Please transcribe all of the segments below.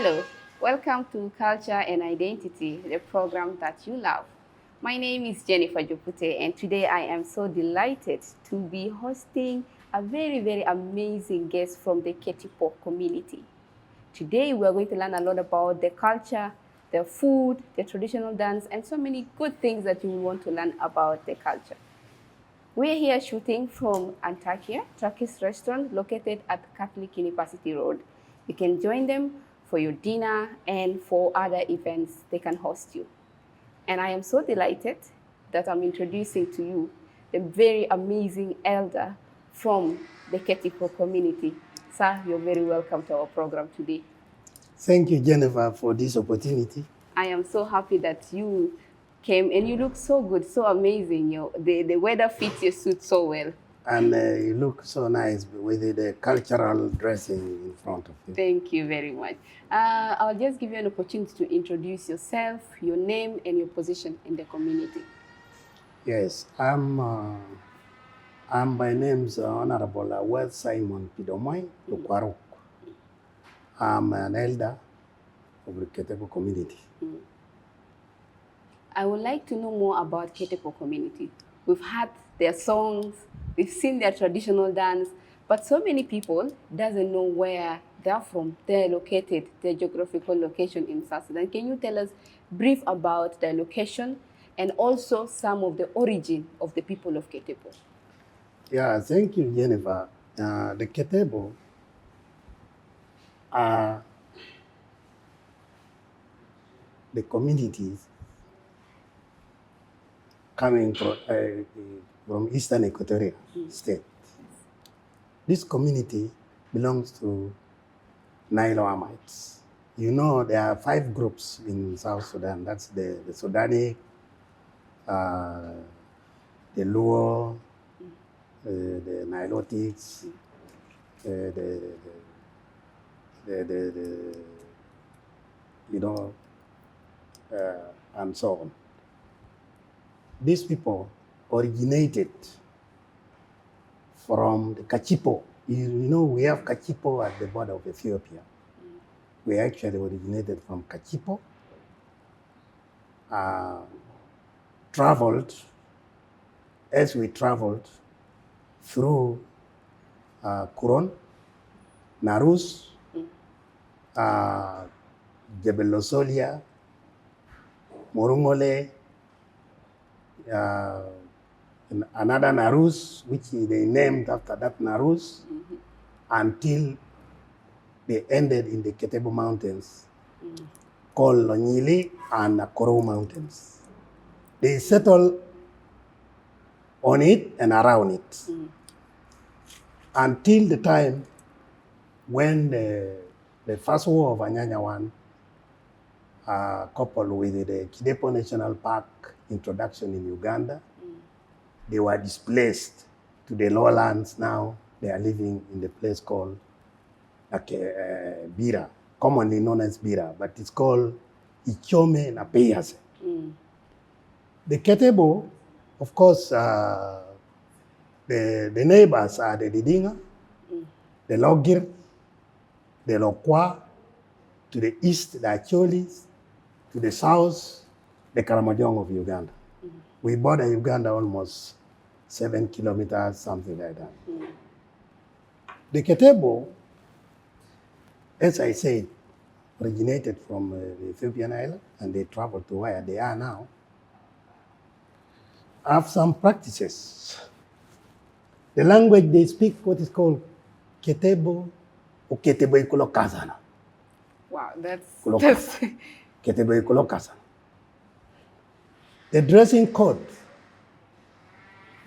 Hello, welcome to Culture and Identity, the program that you love. My name is Jennifer Jopute, and today I am so delighted to be hosting a very amazing guest from the Ketebo community. Today we are going to learn a lot about the culture, the food, the traditional dance, and so many good things that you will want to learn about the culture. We're here shooting from Antakya, Turkish restaurant located at Catholic University Road. You can join them for your dinner and for other events they can host you. And I am so delighted that I'm introducing to you the very amazing elder from the Ketebo community. Sir, you're very welcome to our program today. Thank you, Jennifer, for this opportunity. I am so happy that you came and you look so good, so amazing. The weather fits your suit so well. And you look so nice with the cultural dressing in front of you. Thank you very much. I'll just give you an opportunity to introduce yourself, your name, and your position in the community. Yes, I'm by name's Honorable Wes Simon Pidomai Tukwaruk. I'm an elder of the Ketebo community. I would like to know more about Ketebo community. We've heard their songs, we've seen their traditional dance, but so many people doesn't know where they're from. They're located, their geographical location in South Sudan. Can you tell us brief about their location and also some of the origin of the people of Ketebo? Yeah, thank you, Jennifer. The Ketebo are the communities coming from Eastern Equatoria State. This community belongs to Nilo Amites. You know, there are 5 groups in South Sudan. That's the Sudani, the Luo, the Nilotics, and so on. These people originated from the Kachipo. You know, we have Kachipo at the border of Ethiopia. We actually originated from Kachipo, as we traveled through Kuron, Narus, Jebel Losolia, Morungole, another Narus, which they named after that Narus, until they ended in the Ketebo Mountains, called Lonyili and Nakoro Mountains. They settled on it and around it until the time when the first war of Anyanya One, coupled with the Kidepo National Park introduction in Uganda, they were displaced to the lowlands. Now they are living in the place called Bira, commonly known as Bira, but it's called Ichome na Peyase. The Ketebo, of course, the neighbors are the Didinga, the Logir, the Lokwa, to the east, the Acholis, to the south, the Karamojong of Uganda. We border Uganda almost 7 kilometers, something like that. The Ketebo, as I said, originated from the Ethiopian island, and they traveled to where they are now. Have some practices. The language they speak, what is called Ketebo or Ketebo Ikolokazana. Wow, that's Ketebo Ikolokazana. The dressing code.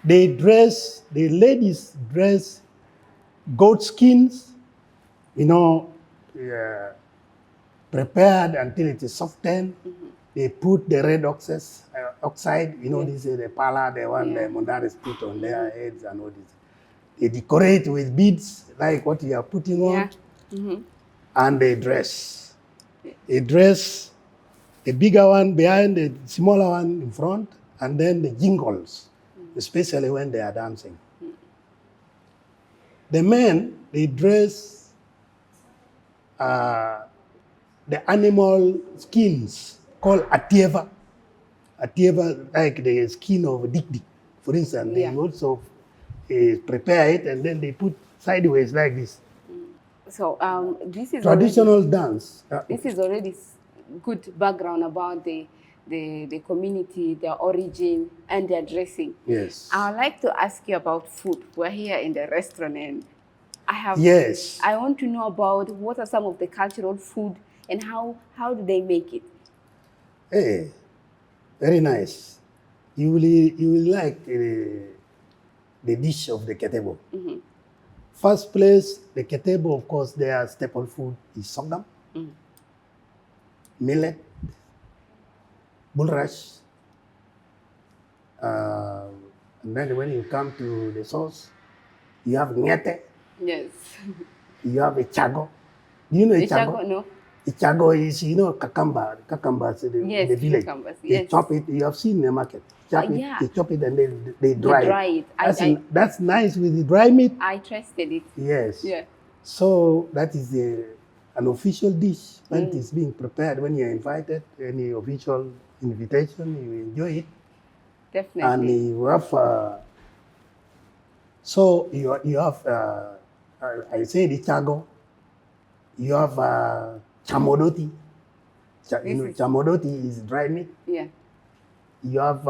The ladies dress goat skins, prepared until it is softened. They put the red oxide, this is the pala, the one the Mondaris put on their heads and all this. They decorate with beads, like what you are putting on, and they dress. They dress the bigger one behind, the smaller one in front, and then the jingles, especially when they are dancing. The men, they dress the animal skins called atieva. Atieva, like the skin of a dik-dik, for instance. Yeah. They also prepare it and then they put sideways like this. So this is Traditional already dance. this is already good background about the community, their origin, and their dressing. Yes. I'd like to ask you about food. We're here in the restaurant, and Yes. I want to know about what are some of the cultural food and how do they make it. Hey, very nice. You will like the dish of the Ketebo. First place, the Ketebo, of course, their staple food is sorghum, millet, bulrush. And then when you come to the sauce, you have ngete, Yes. you have a chago. Do you know a chago? Chago, no. A chago is, cucumbers in Yes, the village. cucumbers, They yes. chop it, you have seen the market. Yeah. They chop it and they dry it. it. That's nice with the dry meat. I trusted it. Yes. Yeah. So that is an official dish when it is being prepared, when you're invited, any official invitation, you enjoy it. Definitely. And you have, so you have, I say the chago, you have chamodoti. Chamodoti is dry meat. Yeah. You have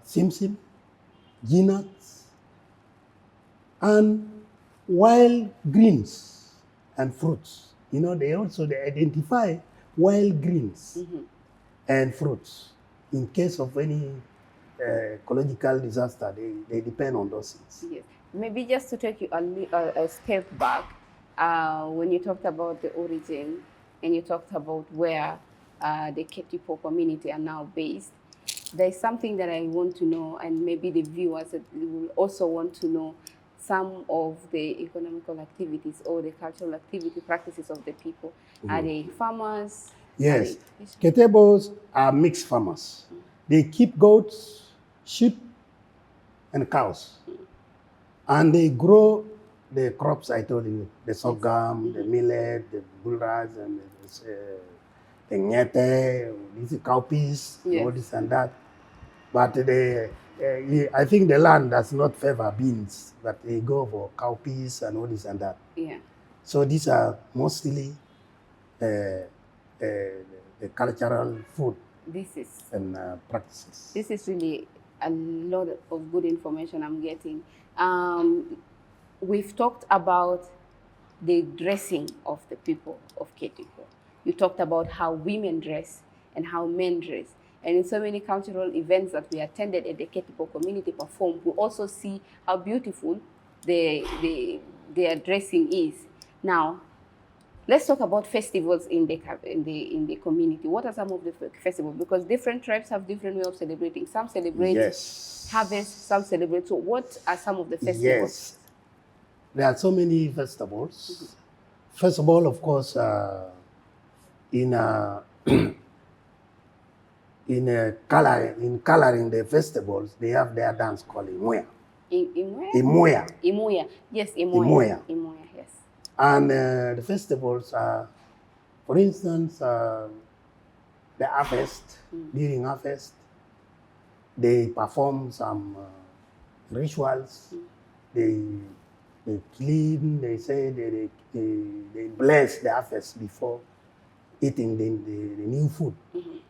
simsim, peanuts, and wild greens and fruits. You know, they identify wild greens and fruits. In case of any ecological disaster, they depend on those things. Yes. Maybe just to take you a step back, when you talked about the origin and you talked about where the Ketebo community are now based, there's something that I want to know, and maybe the viewers will also want to know some of the economical activities or the cultural activity practices of the people. Are they farmers? Yes. Ketebos are mixed farmers. They keep goats, sheep, and cows. And they grow the crops I told you, the sorghum, the millet, the bulrush, and the ngete, these cowpeas, all this and that. But I think the land does not favor beans, but they go for cowpeas and all this and that. Yeah. So these are mostly the cultural food and practices. This is really a lot of good information I'm getting. We've talked about the dressing of the people of Ketebo. You talked about how women dress and how men dress. And in so many cultural events that we attended at the Ketebo community perform, we also see how beautiful their dressing is. Now, let's talk about festivals in the community. What are some of the festivals? Because different tribes have different way of celebrating. Some celebrate harvest, some celebrate. So what are some of the festivals? Yes. There are so many festivals. First of all, of course, in coloring the festivals, they have their dance called Imuya. Imuya? Imuya. Yes, Imuya. Imuya, yes. And the festivals are, for instance, the harvest. During harvest, they perform some rituals. They clean, they say they bless the harvest before eating the new food.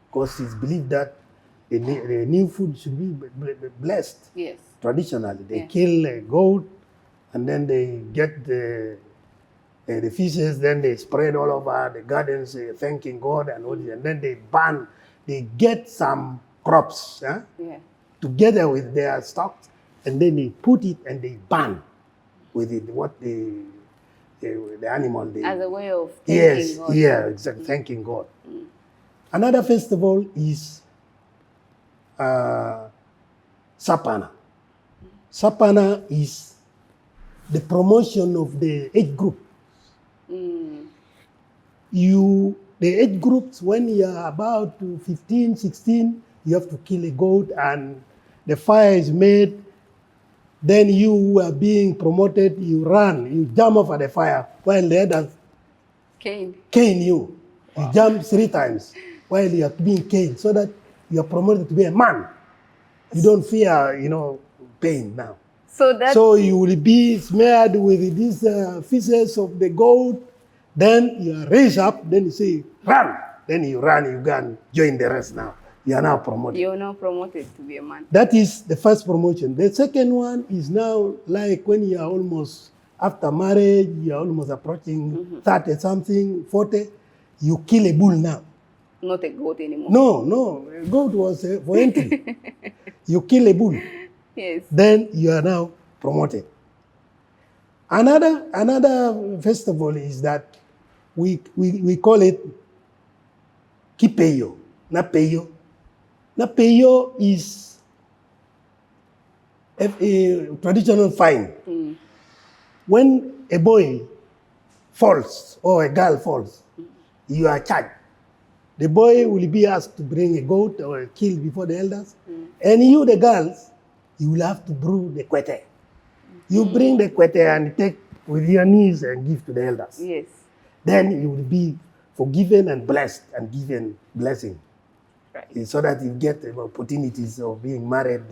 Because it's believed that the new food should be blessed. Yes. Traditionally, they kill a goat and then they get the feces, then they spread all over the gardens, thanking God and all this, and then they get some crops together with their stocks, and then they put it and they burn with it the animal. As a way of thanking God. Exactly, thanking God. Another festival is Sapana. Sapana is the promotion of the age group. The age groups, when you are about 15, 16, you have to kill a goat and the fire is made. Then you who are being promoted, you run, you jump off at the fire while the others cane you. You jump 3 times while you are being caged so that you are promoted to be a man. You don't fear, pain now. So you will be smeared with these feces of the goat. Then you are raised up. Then you say, run. Then you run. You go and join the rest now. You are now promoted. You're now promoted to be a man. That is the first promotion. The second one is now like when you are almost after marriage, you are almost approaching 30 something, 40. You kill a bull now. Not a goat anymore. No. A goat was for entry. You kill a bull. Yes. Then you are now promoted. Another festival is that we call it Kipeyo, Napeyo. Napeyo is a traditional fine. When a boy falls or a girl falls, you are charged. The boy will be asked to bring a goat or a kill before the elders. And you, the girls, you will have to brew the kwete. You bring the kwete and take with your knees and give to the elders. Yes. Then you will be forgiven and blessed and given blessing. Right. So that you get the opportunities of being married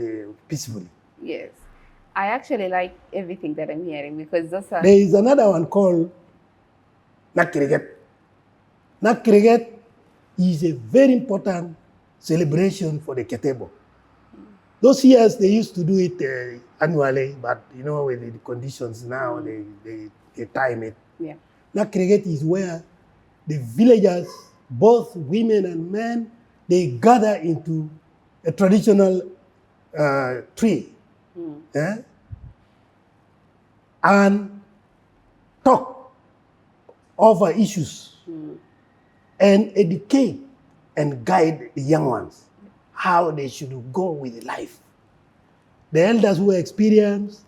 peacefully. Yes. I actually like everything that I'm hearing because those are... There is another one called Nakriget. Nakriget is a very important celebration for the Ketebo. Those years they used to do it annually, but with the conditions now, they time it. Yeah. Nakriget is where the villagers, both women and men, they gather into a traditional tree and talk over issues and educate and guide the young ones how they should go with life. The elders who are experienced,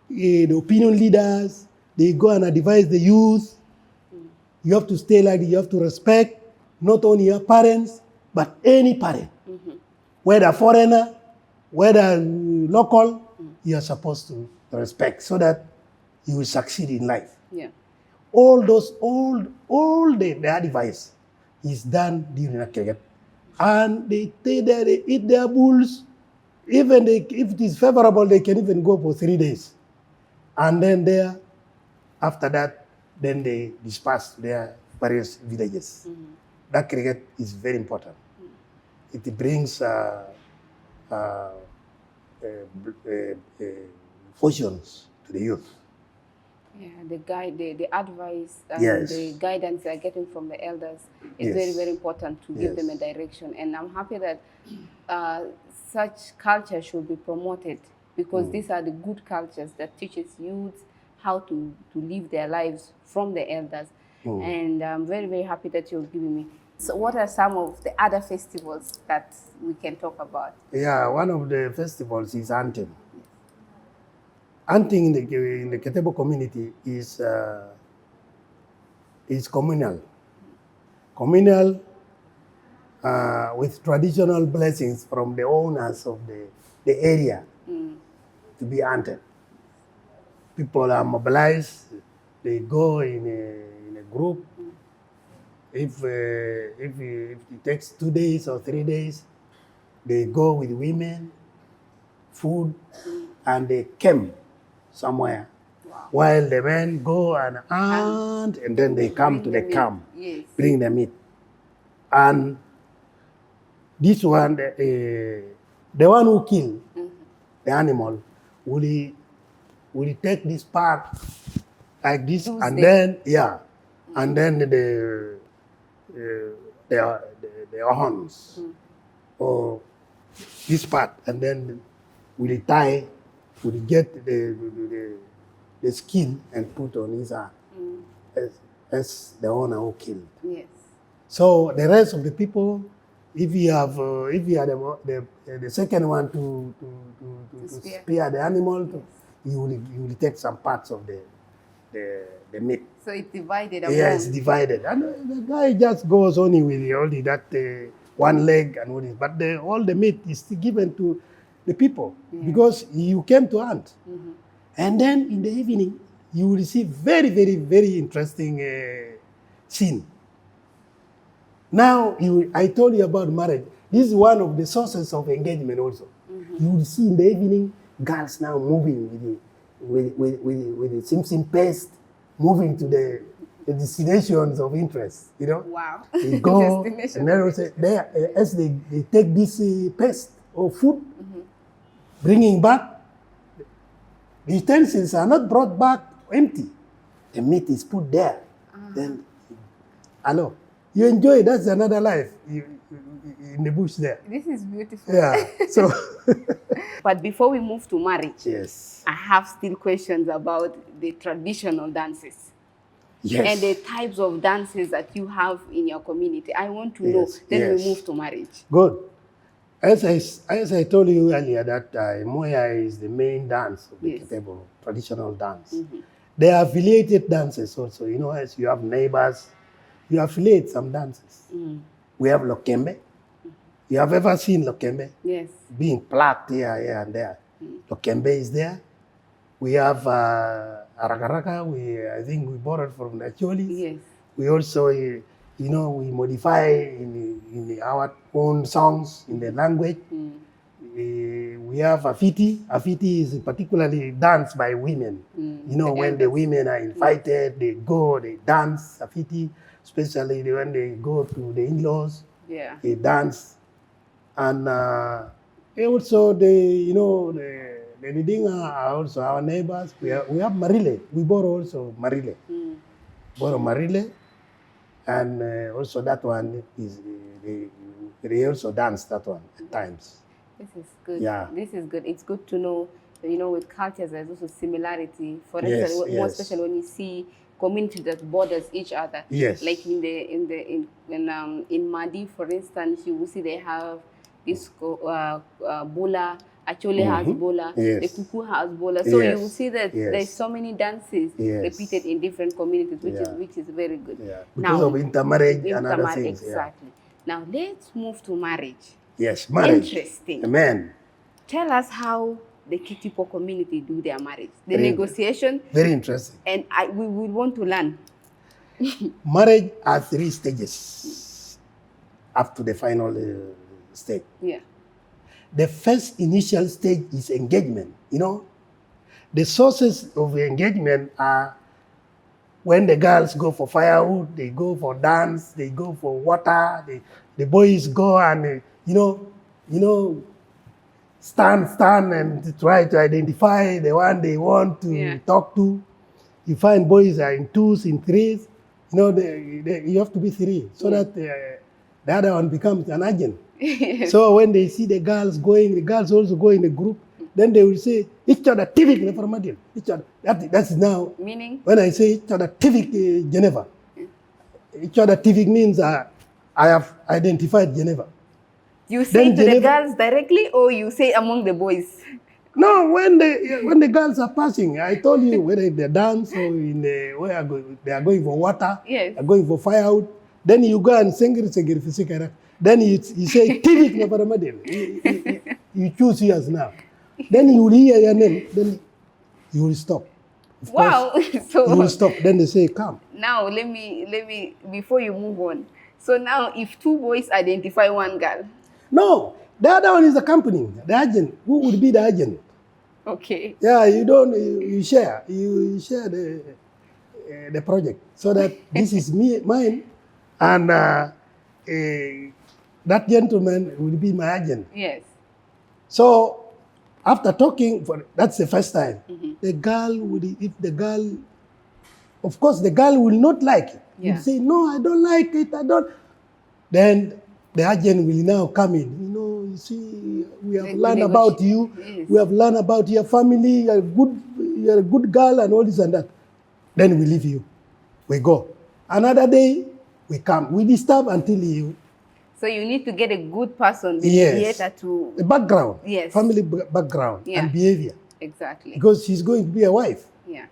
the opinion leaders, they go and advise the youth. You have to stay like you have to respect not only your parents, but any parent. Whether foreigner, whether local, you are supposed to respect so that you will succeed in life. Yeah. All the advice is done during a cricket. And they stay there, they eat their bulls. Even if it is favorable, they can even go for 3 days. And then after that, then they disperse to their various villages. That cricket is very important. It brings fortunes to the youth. Yeah, the advice and Yes. the guidance they are getting from the elders is Yes. very, very important to give them a direction. And I'm happy that such culture should be promoted because these are the good cultures that teaches youth how to live their lives from the elders. And I'm very, very happy that you're giving me. So what are some of the other festivals that we can talk about? Yeah, one of the festivals is hunting. Hunting in the Ketebo community is communal. Communal with traditional blessings from the owners of the area to be hunted. People are mobilized. They go in a group. If it takes 2 days or 3 days, they go with women, food, and they camp somewhere. Wow. While the men go and hunt, and then they come to the camp, bring the meat. And this one, the one who killed the animal, will take this part like this, and then and then the horns or this part, and then will tie, will get the skin and put on his arm as the owner who killed. Yes. So the rest of the people, if you are the second one to spear the animal, you will take some parts of the meat. So it's divided among... Yes, divided. And the guy just goes only with only that one leg and all this. But all the meat is given to the people because you came to hunt. And then in the evening, you will see very, very, very interesting scene. Now, I told you about marriage. This is one of the sources of engagement also. You will see in the evening, girls now moving with the sim paste, moving to the destinations of interest, you know. Wow. They go, Destination. and then also as they take this paste or food, bringing back, the utensils are not brought back empty. The meat is put there. Then, hello, you enjoy it. That's another life in the bush there. This is beautiful. Yeah. So, But before we move to marriage, yes. I have still questions about the traditional dances. Yes. And the types of dances that you have in your community. I want to know. Yes, Then yes. we move to marriage. Good. As I told you earlier, that Moya is the main dance of the Yes. Ketebo, traditional dance. There are affiliated dances also. You know, as you have neighbors, you affiliate some dances. We have Lokembe. You have ever seen Lokembe? Yes. Being plucked here and there. Lokembe is there. We have Arakaraka. I think we borrowed from the Cholis. Yes. We also, we modify in our own songs in the language. We have Afiti. Afiti is particularly danced by women. When the women are invited, they go, they dance Afiti, especially when they go to the in-laws, they dance. And also the Didinga are also our neighbors. We have Marile. We borrow also Marile. Borrow Marile. And also that one is, they also dance that one at times. This is good. Yeah. This is good. It's good to know, with cultures there's also similarity. For Yes, instance, more yes. especially when you see communities that borders each other. Yes. Like in Madi, for instance, you will see they have this Bola. Achole has Bola. Yes. The Kuku has Bola. So you will Yes, see that yes. there's so many dances Yes. repeated in different communities, Yeah. which is very good. Yeah. Because of intermarriage and other things. Exactly. Now let's move to marriage. Yeah. Yes, marriage. Interesting. Amen. Tell us how the Ketebo community do their marriage, the Very negotiation, Very interesting. and we would want to learn. Marriage has 3 stages up to the final stage. Yeah. The first initial stage is engagement. The sources of engagement are when the girls go for firewood, they go for dance, they go for water, the boys go and, stand and try to identify the one they want to talk to. You find boys are in 2s, in 3s. You have to be 3 so that the other one becomes an agent. So when they see the girls going, the girls also go in the group, then they will say, each other tivik Nefarmadil. Each other. That's now. Meaning? When I say each other tivik Geneva, each other tivik means I have identified Geneva. You say to the girls directly, or you say among the boys? No, when the girls are passing, I told you whether they dance or they are going for water, Yes. they are going for firewood. Then you go and sing it. Then you say tivik Nefarmadil. You choose yours now. Then you will hear your name. Then you will stop. Of Wow. course, So you will stop. Then they say, come. now let me before you move on. So now if 2 boys identify one girl. No, the other one is accompanying, the agent. Who would be the agent? Okay. Yeah, you share. You share the project. So that this is mine, and that gentleman will be my agent. Yes. So after talking, that's the first time. Of course, the girl will not like it. Yeah. Will say, no, I don't like it, I don't. Then the agent will now come in. You see, we have learned about you. Yes. We have learned about your family. You're a good girl and all this and that. Then we leave you. We go. Another day, we come. We disturb until you. So you need to get a good person, the Yes. mediator to... The background. Yes. Family background and behavior. Exactly. Because she's going to be a wife. Yeah.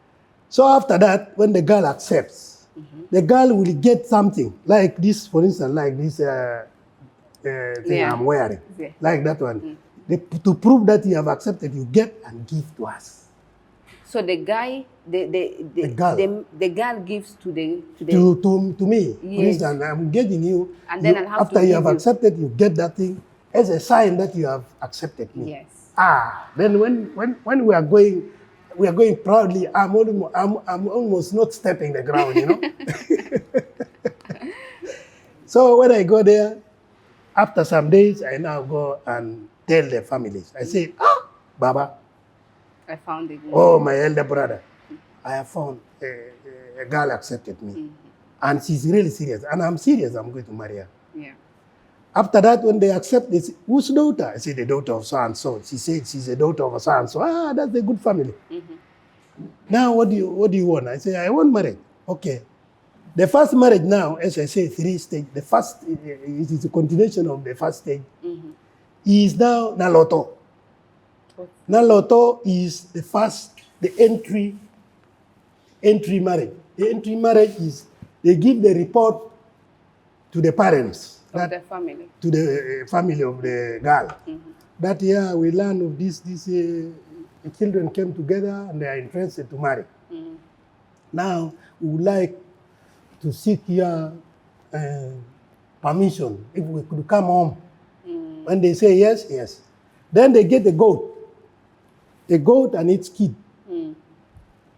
So after that, when the girl accepts, the girl will get something like this, for instance, like this thing I'm wearing, like that one. To prove that you have accepted, you get and give to us. So the guy, the girl gives to the to me. For Yes. instance, I'm engaging you, And then I'll have after to you give have you. accepted, you get that thing as a sign that you have accepted me. Yes. Then when we are going proudly, I'm almost not stepping the ground, you know. So when I go there, after some days, I now go and tell the families. I say, Baba, I found it. oh, my elder brother, I have found a girl accepted me. And she's really serious. And I'm serious, I'm going to marry her. Yeah. After that, when they accept, they say, whose daughter? I say, the daughter of so-and-so. She said she's a daughter of so-and-so. That's a good family. Now, what do you want? I say, I want marriage. Okay. The first marriage now, as I say, 3 stages. The first, it is a continuation of the first stage. Is now Naloto. Naloto is the first, the entry marriage. The entry marriage is, they give the report to the parents. Of the family. To the family of the girl. That year we learn of this the children came together and they are interested to marry. Now we would like to seek your permission if we could come home. When they say yes, yes. Then they get a goat and its kid,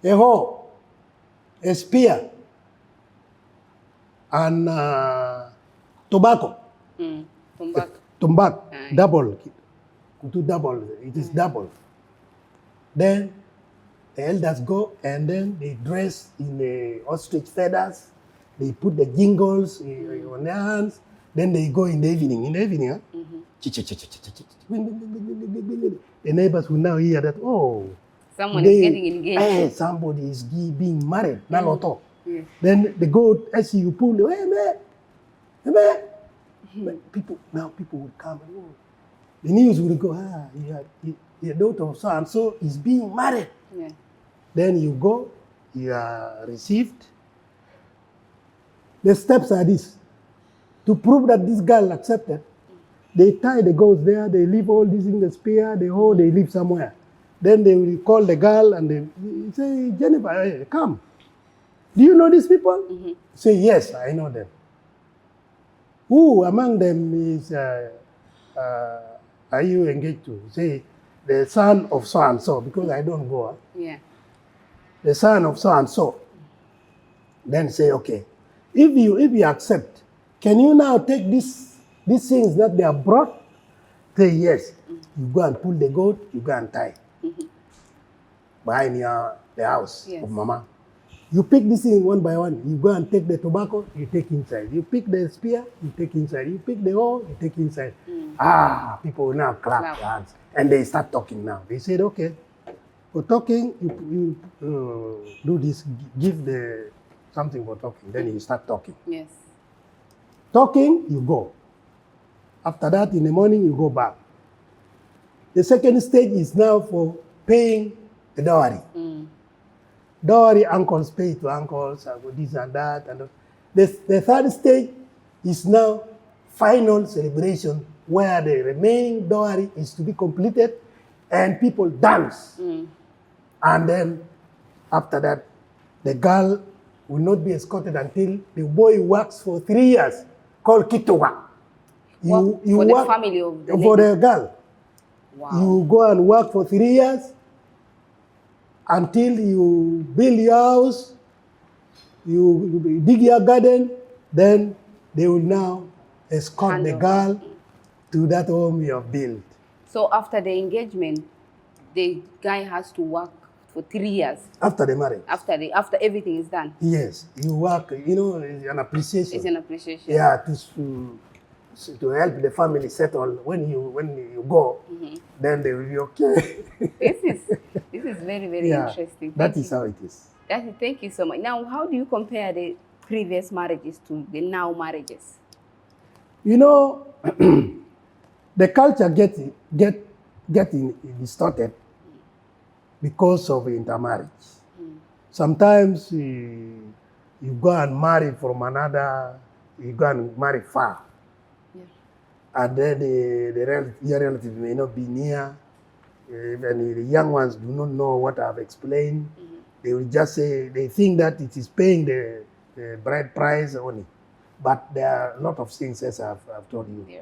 a hoe, a spear, and tobacco. Tobacco, double. To double, it is double. Then the elders go and then they dress in the ostrich feathers. They put the jingles on their hands. Then they go in the evening. The neighbors will now hear that, someone is getting engaged. Somebody is being married. Naloto. Yes. Then the goat, as you pull, hey man. People will come. The news will go, your daughter of so-and-so is being married. Yeah. Then you go, you are received. The steps are this. To prove that this girl accepted, they tie the goats there, they leave all this in the spear, they leave somewhere. Then they will call the girl and they say, Jennifer, hey, come. Do you know these people? Say, yes, I know them. Who among them is, are you engaged to? Say, the son of so-and-so, because I don't go. Yeah. The son of so-and-so. Then say, okay, if you accept, can you now take these things that they have brought? Say, yes. You go and pull the goat, you go and tie. Behind the house of Mama. You pick this thing one by one. You go and take the tobacco, you take inside. You pick the spear, you take inside. You pick the hoe, you take inside. People will now clap their hands. And they start talking now. They said, okay, for talking, you do this, give the something for talking. Then you start talking. Yes. Talking, you go. After that, in the morning, you go back. The second stage is now for paying the dowry. Dowry, uncles pay to uncles, this and that. And the third stage is now final celebration where the remaining dowry is to be completed and people dance. And then after that, the girl will not be escorted until the boy works for 3 years, called Kitowa. You for work the family of the for lady. the girl. Wow. You go and work for 3 years until you build your house, you dig your garden, then they will now escort the girl to that home you have built. So after the engagement, the guy has to work for 3 years. After the marriage. After everything is done. Yes, you work, it's an appreciation. It's an appreciation. Yeah, to help the family settle. When you go, then they will be okay. This is very, very interesting. That is how it is. Thank you so much. Now, how do you compare the previous marriages to the now marriages? The culture getting distorted because of intermarriage. Sometimes you go and marry from another, you go and marry far. Yeah. And then your relative may not be near. even the young ones do not know what I've explained. They will just say, they think that it is paying the bride price only. But there are a lot of things, as I've told you. Yeah.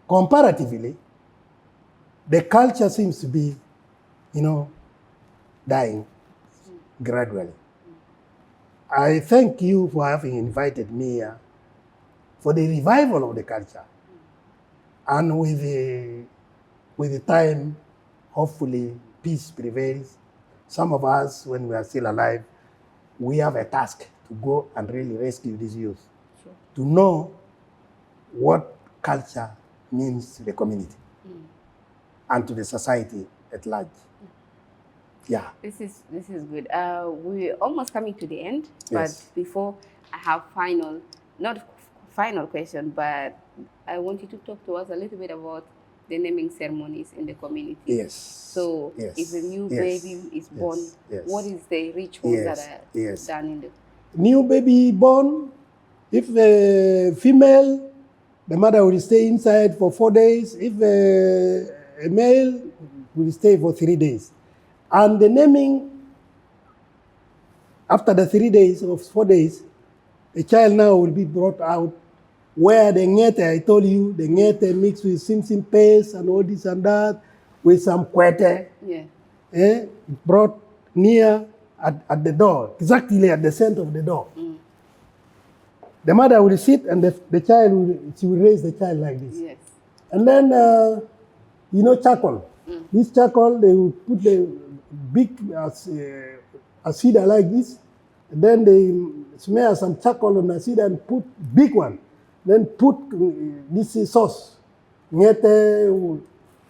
Comparatively, the culture seems to be, dying gradually. I thank you for having invited me here for the revival of the culture. And with the time, hopefully, peace prevails. Some of us, when we are still alive, we have a task to go and really rescue these youth, to know what culture means to the community and to the society at large. Yeah. This is good. We're almost coming to the end, Yes. but before I have not final question, but I want you to talk to us a little bit about the naming ceremonies in the community. Yes. So yes. if a new yes. baby is born, yes. what is the rituals that are yes. done in the New baby born, if a female, the mother will stay inside for 4 days. If a male, will stay for 3 days. And the naming, after the 3 days or 4 days, the child now will be brought out where the ngete, I told you, the ngete mixed with sim paste and all this and that, with some kwete, brought near at the door, exactly at the center of the door. The mother will sit and the child she will raise the child like this. Yes. And then, charcoal. This charcoal, they will put the big acida like this. And then they smear some charcoal on the acida and put big one. Then put this sauce. Ngete,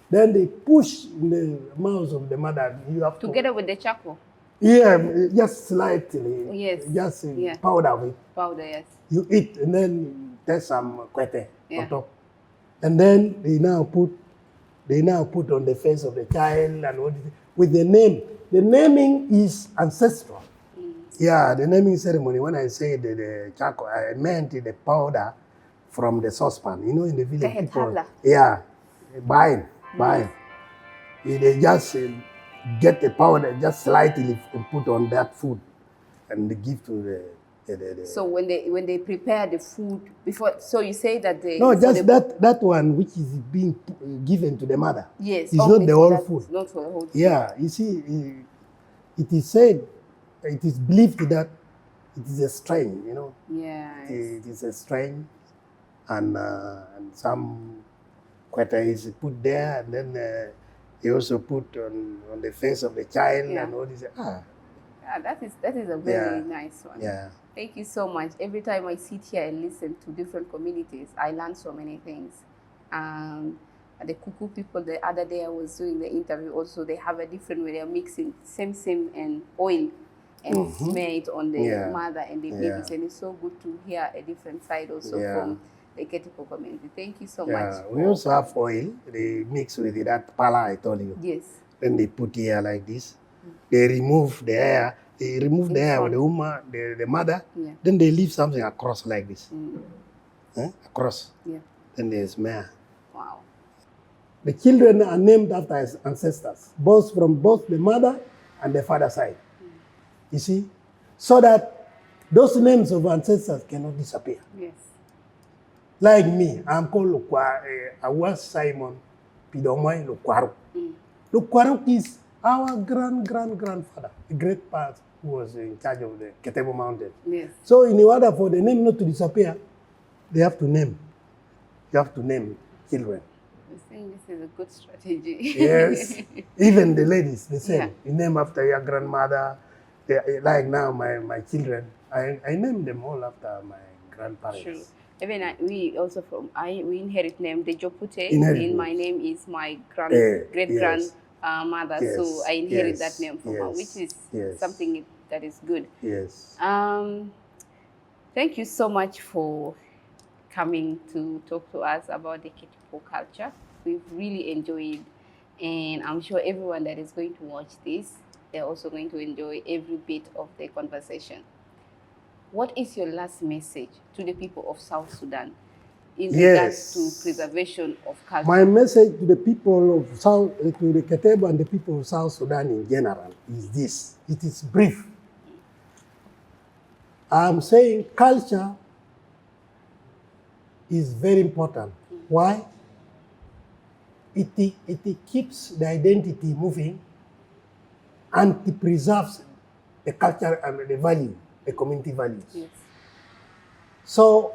then they push in the mouth of the mother. You have Together with the charcoal? Yeah, just slightly. Yes. Just powder of it. Powder, yes. You eat and then there's some kwete on Yeah. top. And then they now put on the face of the child and all this, with the name. The naming is ancestral. Yeah, the naming ceremony, when I say the charcoal, I meant the powder from the saucepan. In the village people. Yeah, buying. They just get the powder, just slightly and put on that food and they give to the So when they prepare the food before, so you say that they No, just that one which is being given to the mother. Yes, It's not the whole food. It's not for the whole food. Yeah, you see, it is said, it is believed that it is a strain, Yeah. It is a strain, and some kweta is put there, and then they also put on the face of the child and all this. Yeah, that is a very nice one. Yeah. Thank you so much. Every time I sit here and listen to different communities, I learn so many things. The Kuku people, the other day I was doing the interview also, they have a different way. They're mixing same and oil and smear it on the mother and the babies. And it's so good to hear a different side also from the Ketebo community. Thank you so much. We also have oil. They mix with that pala I told you. Yes. Then they put here like this. They remove the hair. They remove the hair of the mother. Yeah. Then they leave something across like this. Across. Yeah. Then they smear. Wow. The children are named after his ancestors, from both the mother and the father side. You see? So that those names of ancestors cannot disappear. Yes. Like me, I'm called Lukwaru. I was Simon Pidomoi Lukwaru. Lukwaru is our grandfather, the great part who was in charge of the Ketebo Mountain. Yes. So in order for the name not to disappear, they have to name. You have to name children. I think this is a good strategy. Yes. Even the ladies, they say, you name after your grandmother. Like now, my children, I name them all after my grandparents. True. Even we also we inherit name the Jopute. In my name is my great grandmother, so I inherit that name from her, which is something that is good. Yes. Thank you so much for coming to talk to us about the Ketebo culture. We've really enjoyed, and I'm sure everyone that is going to watch this, they're also going to enjoy every bit of the conversation. What is your last message to the people of South Sudan? in regards to preservation of culture? My message to the people of South, to the Ketebo and the people of South Sudan in general is this. It is brief. I'm saying culture is very important. Why? It keeps the identity moving and it preserves the culture and the value, the community values. Yes. So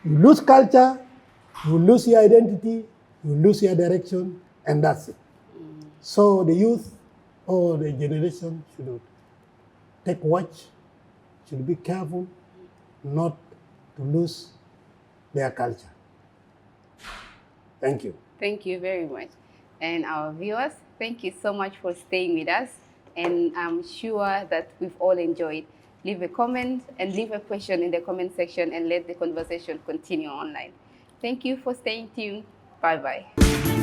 you lose culture, you lose your identity, you lose your direction, and that's it. So the youth or the generation should take watch, should be careful not to lose their culture. Thank you. Thank you very much. And our viewers, thank you so much for staying with us. And I'm sure that we've all enjoyed. Leave a comment and leave a question in the comment section and let the conversation continue online. Thank you for staying tuned. Bye-bye.